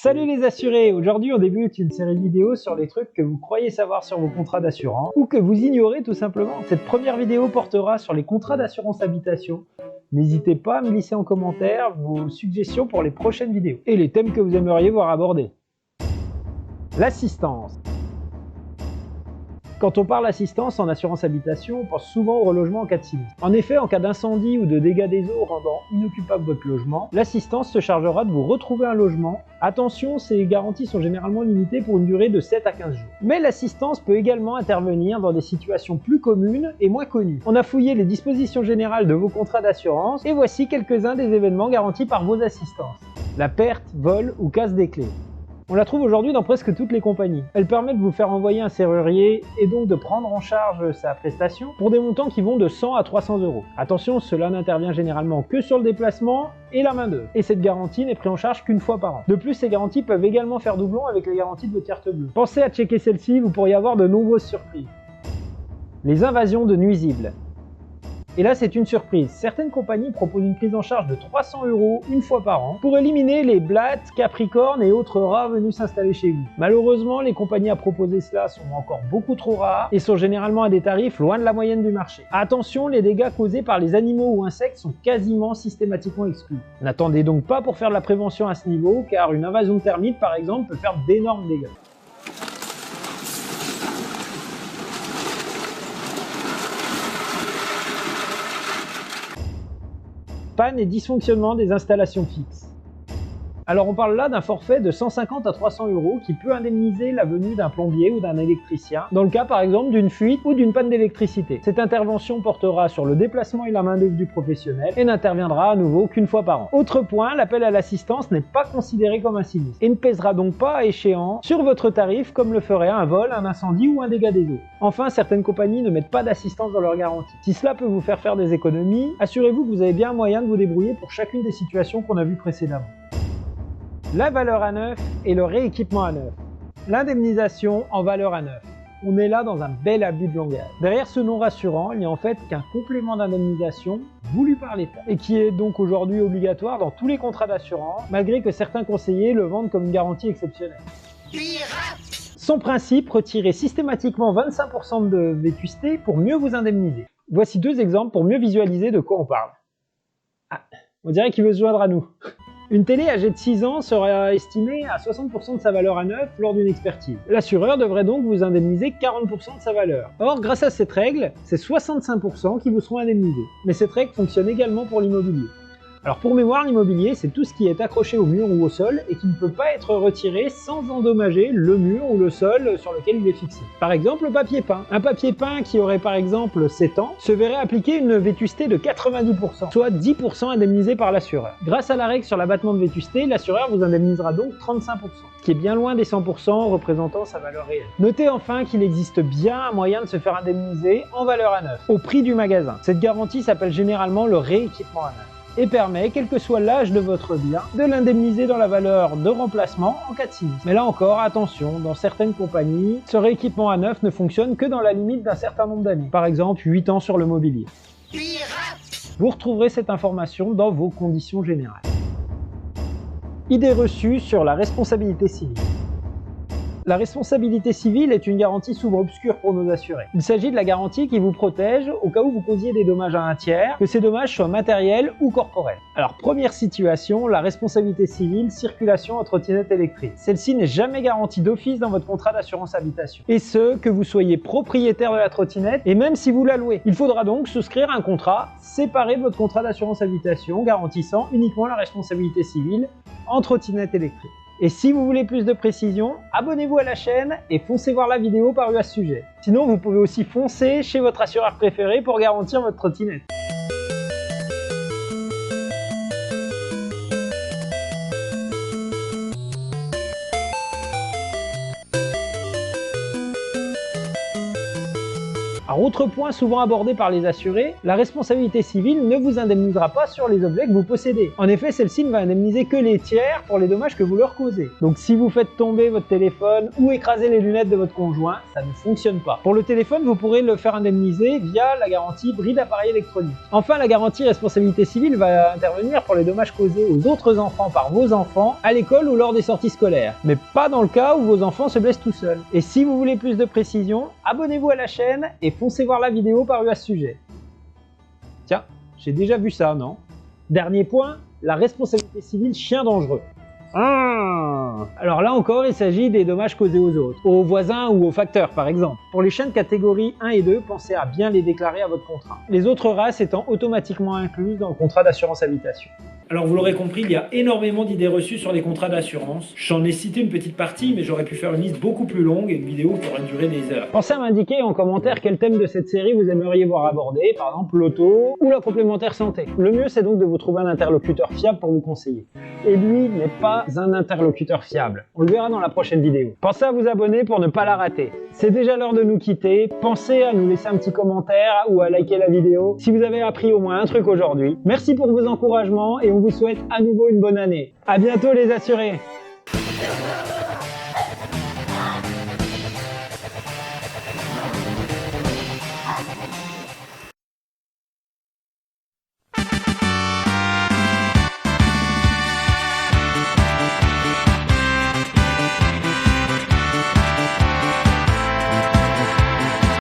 Salut les assurés! Aujourd'hui on débute une série vidéo sur les trucs que vous croyez savoir sur vos contrats d'assurance ou que vous ignorez tout simplement. Cette première vidéo portera sur les contrats d'assurance habitation. N'hésitez pas à me laisser en commentaire vos suggestions pour les prochaines vidéos et les thèmes que vous aimeriez voir abordés. L'assistance. Quand on parle assistance en assurance habitation, on pense souvent au relogement en cas de sinistre. En effet, en cas d'incendie ou de dégâts des eaux rendant inoccupable votre logement, l'assistance se chargera de vous retrouver un logement. Attention, ces garanties sont généralement limitées pour une durée de 7 à 15 jours. Mais l'assistance peut également intervenir dans des situations plus communes et moins connues. On a fouillé les dispositions générales de vos contrats d'assurance et voici quelques-uns des événements garantis par vos assistances. La perte, vol ou casse des clés. On la trouve aujourd'hui dans presque toutes les compagnies. Elle permet de vous faire envoyer un serrurier et donc de prendre en charge sa prestation pour des montants qui vont de 100 à 300 euros. Attention, cela n'intervient généralement que sur le déplacement et la main-d'œuvre. Et cette garantie n'est prise en charge qu'une fois par an. De plus, ces garanties peuvent également faire doublon avec les garanties de votre carte bleue. Pensez à checker celle-ci, vous pourriez avoir de nombreuses surprises. Les invasions de nuisibles. Et là, c'est une surprise. Certaines compagnies proposent une prise en charge de 300 € une fois par an pour éliminer les blattes, capricornes et autres rats venus s'installer chez vous. Malheureusement, les compagnies à proposer cela sont encore beaucoup trop rares et sont généralement à des tarifs loin de la moyenne du marché. Attention, les dégâts causés par les animaux ou insectes sont quasiment systématiquement exclus. N'attendez donc pas pour faire de la prévention à ce niveau, car une invasion de termites, par exemple, peut faire d'énormes dégâts. Panne et dysfonctionnement des installations fixes. Alors on parle là d'un forfait de 150 à 300 € qui peut indemniser la venue d'un plombier ou d'un électricien, dans le cas par exemple d'une fuite ou d'une panne d'électricité. Cette intervention portera sur le déplacement et la main-d'œuvre du professionnel et n'interviendra à nouveau qu'une fois par an. Autre point, l'appel à l'assistance n'est pas considéré comme un sinistre et ne pèsera donc pas à échéant sur votre tarif comme le ferait un vol, un incendie ou un dégât des eaux. Enfin, certaines compagnies ne mettent pas d'assistance dans leur garantie. Si cela peut vous faire faire des économies, assurez-vous que vous avez bien un moyen de vous débrouiller pour chacune des situations qu'on a vues précédemment. La valeur à neuf et le rééquipement à neuf. L'indemnisation en valeur à neuf. On est là dans un bel abus de langage. Derrière ce nom rassurant, il n'y a en fait qu'un complément d'indemnisation voulu par l'État et qui est donc aujourd'hui obligatoire dans tous les contrats d'assurance, malgré que certains conseillers le vendent comme une garantie exceptionnelle. Son principe, retirer systématiquement 25% de vétusté pour mieux vous indemniser. Voici deux exemples pour mieux visualiser de quoi on parle. Ah, on dirait qu'il veut se joindre à nous. Une télé âgée de 6 ans sera estimée à 60% de sa valeur à neuf lors d'une expertise. L'assureur devrait donc vous indemniser 40% de sa valeur. Or, grâce à cette règle, c'est 65% qui vous seront indemnisés. Mais cette règle fonctionne également pour l'immobilier. Alors pour mémoire, l'immobilier, c'est tout ce qui est accroché au mur ou au sol et qui ne peut pas être retiré sans endommager le mur ou le sol sur lequel il est fixé. Par exemple, le papier peint. Un papier peint qui aurait par exemple 7 ans se verrait appliquer une vétusté de 90%, soit 10% indemnisé par l'assureur. Grâce à la règle sur l'abattement de vétusté, l'assureur vous indemnisera donc 35%, ce qui est bien loin des 100% représentant sa valeur réelle. Notez enfin qu'il existe bien un moyen de se faire indemniser en valeur à neuf, au prix du magasin. Cette garantie s'appelle généralement le rééquipement à neuf et permet, quel que soit l'âge de votre bien, de l'indemniser dans la valeur de remplacement en cas de sinistre. Mais là encore, attention, dans certaines compagnies, ce rééquipement à neuf ne fonctionne que dans la limite d'un certain nombre d'années, par exemple 8 ans sur le mobilier. Vous retrouverez cette information dans vos conditions générales. Idée reçue sur la responsabilité civile. La responsabilité civile est une garantie souvent obscure pour nos assurés. Il s'agit de la garantie qui vous protège au cas où vous causiez des dommages à un tiers, que ces dommages soient matériels ou corporels. Alors première situation, la responsabilité civile, circulation en trottinette électrique. Celle-ci n'est jamais garantie d'office dans votre contrat d'assurance habitation. Et ce, que vous soyez propriétaire de la trottinette et même si vous la louez. Il faudra donc souscrire un contrat séparé de votre contrat d'assurance habitation garantissant uniquement la responsabilité civile en trottinette électrique. Et si vous voulez plus de précision, abonnez-vous à la chaîne et foncez voir la vidéo parue à ce sujet. Sinon, vous pouvez aussi foncer chez votre assureur préféré pour garantir votre trottinette. Alors autre point souvent abordé par les assurés, la responsabilité civile ne vous indemnisera pas sur les objets que vous possédez. En effet, celle-ci ne va indemniser que les tiers pour les dommages que vous leur causez. Donc si vous faites tomber votre téléphone ou écraser les lunettes de votre conjoint, ça ne fonctionne pas. Pour le téléphone, vous pourrez le faire indemniser via la garantie bris d'appareil électronique. Enfin, la garantie responsabilité civile va intervenir pour les dommages causés aux autres enfants par vos enfants à l'école ou lors des sorties scolaires, mais pas dans le cas où vos enfants se blessent tout seuls. Et si vous voulez plus de précision, abonnez-vous à la chaîne et foncez voir la vidéo parue à ce sujet. Tiens, j'ai déjà vu ça, non? Dernier point, la responsabilité civile chien dangereux. Alors là encore, il s'agit des dommages causés aux autres, aux voisins ou aux facteurs par exemple. Pour les chiens de catégorie 1 et 2, pensez à bien les déclarer à votre contrat. Les autres races étant automatiquement incluses dans le contrat d'assurance habitation. Alors vous l'aurez compris, il y a énormément d'idées reçues sur les contrats d'assurance. J'en ai cité une petite partie, mais j'aurais pu faire une liste beaucoup plus longue et une vidéo qui aurait duré des heures. Pensez à m'indiquer en commentaire quel thème de cette série vous aimeriez voir abordé, par exemple l'auto ou la complémentaire santé. Le mieux c'est donc de vous trouver un interlocuteur fiable pour vous conseiller. Et lui n'est pas un interlocuteur fiable. On le verra dans la prochaine vidéo. Pensez à vous abonner pour ne pas la rater. C'est déjà l'heure de nous quitter. Pensez à nous laisser un petit commentaire ou à liker la vidéo si vous avez appris au moins un truc aujourd'hui. Merci pour vos encouragements et on vous souhaite à nouveau une bonne année. À bientôt les assurés!